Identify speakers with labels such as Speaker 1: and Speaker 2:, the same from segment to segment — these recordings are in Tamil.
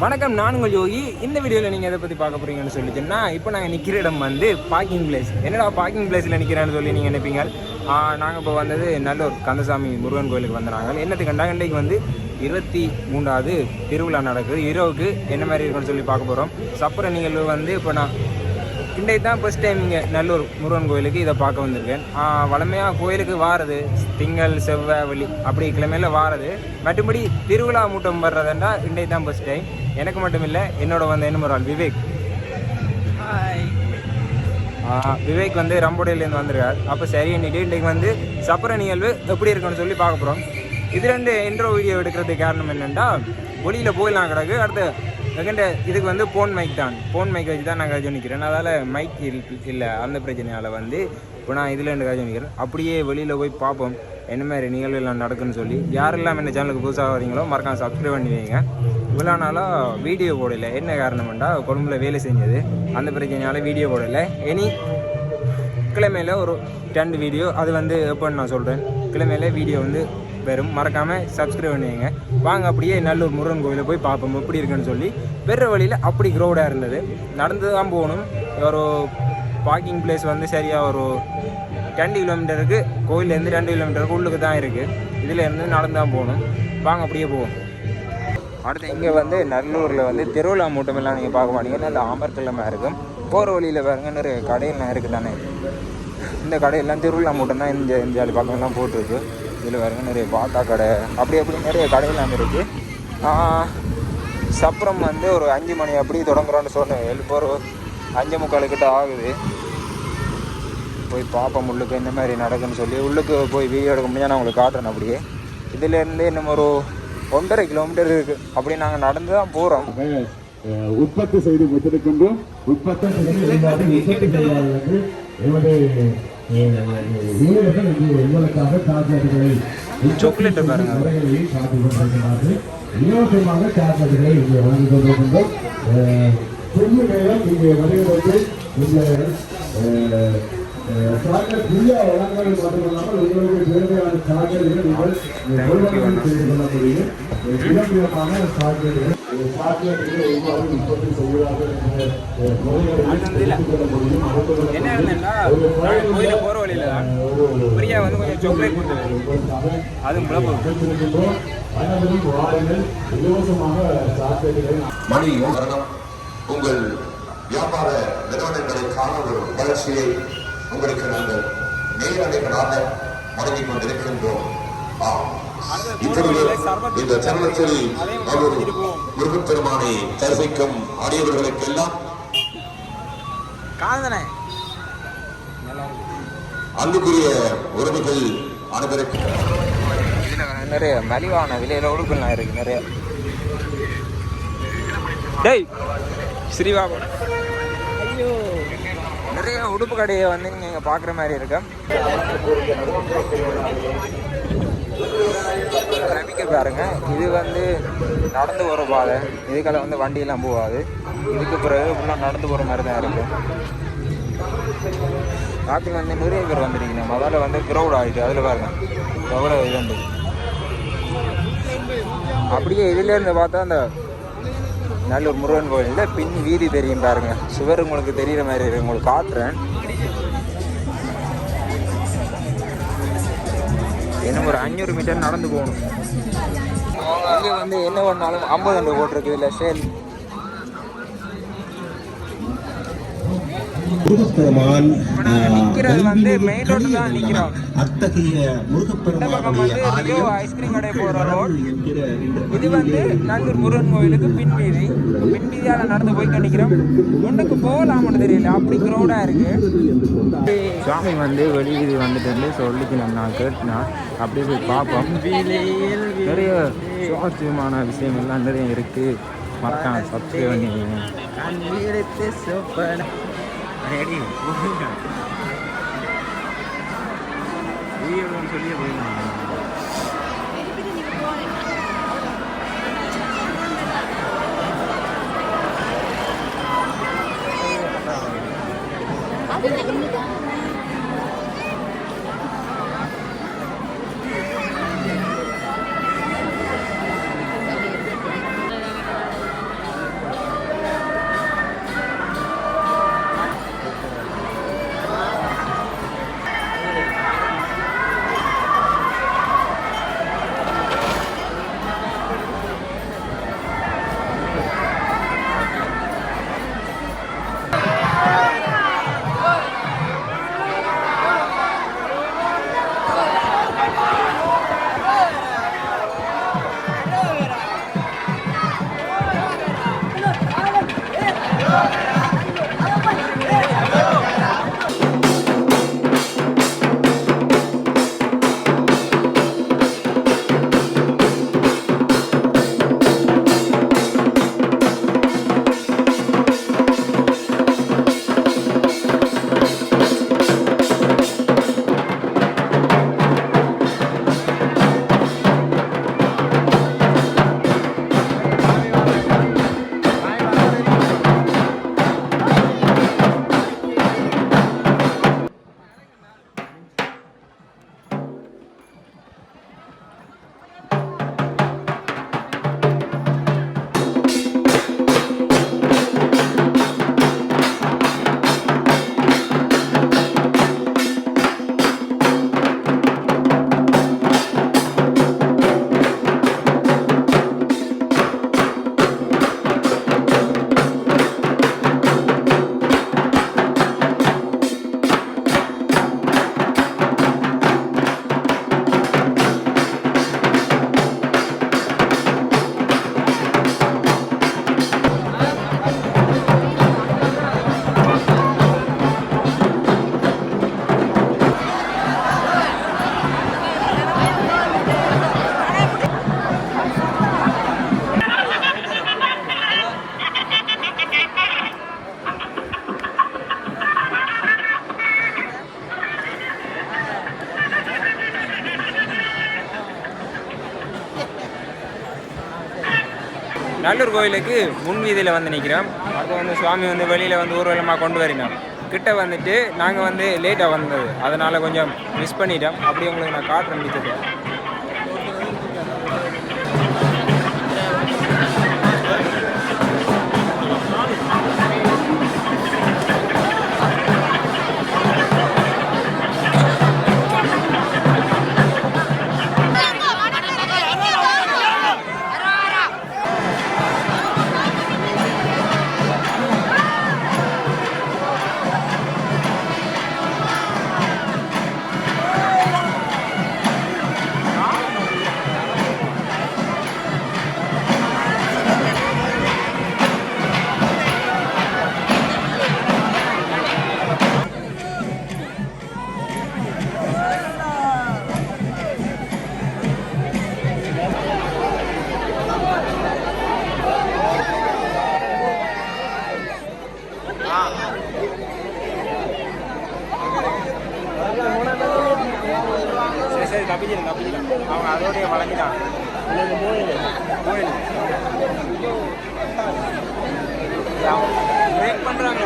Speaker 1: வணக்கம், நான் உங்கள் யோகி. இந்த வீடியோவில் நீங்கள் எதை பற்றி பார்க்க போகிறீங்கன்னு சொல்லிச்சுன்னா, இப்போ நாங்கள் நிற்கிற இடம் வந்து பார்க்கிங் பிளேஸ். என்னடா பார்க்கிங் பிளேஸில் நிற்கிறேன்னு சொல்லி நீங்கள் நினைப்பீங்க. நாங்கள் இப்போ வந்தது நல்லூர் கந்தசாமி முருகன் கோயிலுக்கு வந்துடுறாங்க. என்னத்துக்குண்டா இன்றைக்கு வந்து 23வது திருவிழா நடக்குது. இரவுக்கு என்ன மாதிரி இருக்குன்னு சொல்லி பார்க்க போகிறோம். சப்பர நிகழ்வு வந்து இப்போ நான் இன்றைக்கு தான் ஃபஸ்ட் டைம் இங்கே நல்லூர் முருகன் கோயிலுக்கு இதை பார்க்க வந்திருக்கேன். வளமையாக கோயிலுக்கு வாரது திங்கள் செவ்வாய் வெள்ளி அப்படி கிழமையில் வாரது. மற்றபடி திருவிழா மூட்டம் வர்றதுண்டா இன்றைக்கு தான் ஃபஸ்ட் டைம். எனக்கு மட்டும் இல்லை, என்னோட வந்து என்ன ஒரு ஆள் விவேக். விவேக் வந்து ரம்போடையிலேருந்து வந்துருக்கார். அப்போ சரி எண்ணிட்டு இன்றைக்கு வந்து சப்பர நிகழ்வு எப்படி இருக்குன்னு சொல்லி பார்க்க போகிறோம். இது ரெண்டு இன்ட்ரோ வீடியோ எடுக்கிறதுக்கு காரணம் என்னென்னா, ஒளியில் போயிடலாம் கிடக்கு. அடுத்து செகண்ட் இதுக்கு வந்து ஃபோன் மைக் தான். ஃபோன் மைக் வச்சு தான் நான் காய்ச்சி நிற்கிறேன். அதால் மைக் இல்லை, அந்த பிரச்சனையால் வந்து இப்போ நான் இதில் ரெண்டு காய்ச்சி நிற்கிறேன். அப்படியே வெளியில் போய் பார்ப்போம் என்ன மாதிரி நிகழ்வுலாம் நடக்குன்னு சொல்லி. யாரெல்லாம் இந்த சேனலுக்கு புதுசாக வரீங்களோ மறக்காம சப்ஸ்கிரைப் பண்ணி வைங்க. இவ்வளோ நாளாக வீடியோ போடலை. என்ன காரணம்டா, கொழும்புல வேலை செஞ்சது, அந்த பிரச்சனையால் வீடியோ போடலை. இனி கிழமையில் ஒரு 2 வீடியோ, அது வந்து எப்போன்னு நான் சொல்கிறேன். கிழமையில் வீடியோ வந்து வெறும் மறக்காமல் சப்ஸ்கிரைப் பண்ணுவீங்க. வாங்க அப்படியே நல்லூர் முருகன் கோயிலில் போய் பார்ப்போம் எப்படி இருக்குன்னு சொல்லி. வேறு வழியில் அப்படி க்ரௌடாக இருந்தது. நடந்து தான் போகணும். ஒரு பார்க்கிங் பிளேஸ் வந்து சரியாக ஒரு 2 கிலோமீட்டருக்கு, கோயிலேருந்து 2 கிலோமீட்டருக்கு உள்ளுக்கு தான் இருக்குது. இதிலேருந்து நடந்து தான் போகணும். வாங்க அப்படியே போவோம். அடுத்து இங்கே வந்து நல்லூரில் வந்து திருவிழா மூட்டமெல்லாம் நீங்கள் பார்க்க மாட்டீங்க. நல்ல ஆமர்கிழமை இருக்கும். போகிற வழியில் பாருங்க நிறைய கடையெல்லாம் இருக்குது தானே. இந்த கடையெல்லாம் திருவிழா மூட்டம் தான் இந்த ஜாலி பக்கமெல்லாம் போட்டுருக்கு. இதில் பாருங்க நிறைய பாட்டா கடை அப்படி நிறைய கடையெல்லாம் இருக்குது. சப்பரம் வந்து ஒரு 5 மணி அப்படி தொடங்குறோன்னு சொன்னேன். இப்போ ஒரு 5:45 கிட்ட ஆகுது. போய் பார்ப்போம் உள்ளுக்கு என்ன மாதிரி நடக்குன்னு சொல்லி. உள்ளுக்கு போய் வீடியோ எடுக்க முடியாது, நான் உங்களுக்கு காட்டுறேன். அப்படியே இதிலேருந்து இன்னும் ஒரு 1.5 கிலோமீட்டர் இருக்குது. அப்படி நாங்கள் நடந்து தான் போகிறோம்.
Speaker 2: உற்பத்தி செய்து வைத்திருக்கின்றோம். உற்பத்தி
Speaker 1: சாக்லேட் பாருங்க.
Speaker 2: இலவசமாக சாக்லேட்டுகளை இங்கே வழங்கி கொண்டிருக்கின்றோம். புதிய நேரம் இங்கே வருகிறது. இந்த சாக்லேட் புதிய வழங்கல் மட்டுமல்லாமல் உங்களுக்கு தேவையான சாக்லேட்டுகள் நீங்கள் கொள்வனம் செய்து கொள்ள முடியும். விதவிதமான சாக்லேட்டுகள் உற்பத்தி செய்கிறார்கள்
Speaker 1: என்ன கோயில போற வழியில பிரியா வந்து கொஞ்சம் சாக்லேட் கொடுத்தாங்க. அது
Speaker 3: மணியும் உங்கள் வியாபார நிறுவனங்களுக்கான ஒரு வளர்ச்சியை உங்களுக்கு நாங்கள் நேரடிகளாக வழங்கிக் கொண்டிருக்கின்றோம். இந்த தருணத்தில் முருகப்பெருமானை தரிசிக்கும் அடியவர்களுக்கெல்லாம் அன்புக்குரிய உறவுகள் அனைவருக்கும்
Speaker 1: நிறைய மலிவான விலையில உடுப்பெல்லாம் இருக்கு. நிறைய ஸ்ரீபாபு நிறைய உடுப்பு கடையை வந்து நீங்க பார்க்குற மாதிரி இருக்கு. ரவிக்க பாருங்க, இது வந்து நடந்து போகிற பாதை. இதுக்கெல்லாம் வந்து வண்டியெல்லாம் போகாது. இதுக்கு பிறகு ஃபுல்லாக நடந்து போகிற மாதிரி தான் இருக்கும். ராத்திரி வந்து நிறைய பேர் வந்துருக்கீங்க. அதில் வந்து க்ரௌட் ஆகிட்டு அதில் பாருங்க எவ்வளோ இதுண்டு. அப்படியே இதுலேருந்து பார்த்தா அந்த நல்லூர் முருகன் கோயிலில் பின் வீதி தெரியும் பாருங்க. சுவர் உங்களுக்கு தெரிகிற மாதிரி இருக்கு. உங்களுக்கு காட்டுறேன். இன்னும் ஒரு 500 மீட்டர் நடந்து போகணும். இங்கே வந்து என்ன பண்ணாலும் 50 போட்டிருக்கு. இதில் சேல்
Speaker 4: முருகப்பெருமான்
Speaker 1: நிக்கிறது வந்து மெயின் ரோட்ல தான் நிக்கிறோம்.
Speaker 4: அத்தகைய
Speaker 1: இந்த பக்கம் வந்து
Speaker 4: முருகப்பெருமானுடைய
Speaker 1: ரியோ
Speaker 4: ஆலயம்
Speaker 1: ஐஸ்கிரீம் கடை போற ரோட்.
Speaker 4: என்கிற இந்த
Speaker 1: இது வந்து நல்லூர் முருகன் கோயிலுக்கு பின்வீதி. பின்வீதியால நடந்து போய் நிக்கிறோம். ஒண்ணுக்கு போகலாம்னு தெரியல, அப்படி கிரௌடா இருக்கு. சுவாமி வந்து வெளியீதி வந்துட்டு சொல்லிக்கணும், நான் கேட்டுனா அப்படியே போய் பார்ப்போம். நிறைய சுவாரஸ்யமான விஷயம் எல்லாம் நிறைய இருக்கு. மறக்காம சப்ஸ்கிரைப் பண்ணிக்கோங்க. சொல்லியே போயிருந்தாங்க. நல்லூர் கோயிலுக்கு முன்வீதியில் வந்து நிற்கிறோம். அது வந்து சுவாமி வந்து வெளியில் வந்து ஊர்வலமாக கொண்டு வரணும். கிட்ட வந்துட்டு நாங்கள் வந்து லேட்டாக வந்தது, அதனால் கொஞ்சம் மிஸ் பண்ணிட்டோம். அப்படி உங்களுக்கு நான் காட்டுறேன் பிடிச்சது. சரி தப்பிச்சிடும் அவங்க அதோடைய வழங்கிட்டான். பிரேக் பண்ணுறாங்க.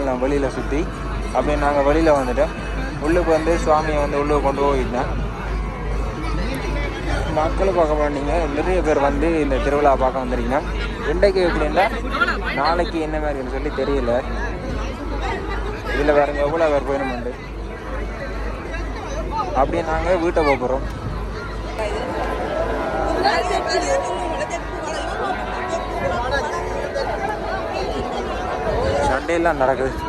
Speaker 1: எல்லாம் வெளியில் சுற்றி அப்படியே நாங்கள் வெளியில் வந்துட்டோம். உள்ளுக்கு வந்து சுவாமியை வந்து உள்ளுக்கு கொண்டு போயிருந்தேன். மக்கள் பார்க்க மாட்டீங்க, நிறைய பேர் வந்து இந்த திருவிழா பார்க்க வந்துருக்கீங்க. இன்றைக்கு எப்படின்னா நாளைக்கு என்ன மாதிரின்னு சொல்லி தெரியல. இதில் வேறு எவ்வளோ பேர் போயிடணுமெண்டு. அப்படியே நாங்கள் வீட்டை போகிறோம். சண்டேலாம் நடக்குது.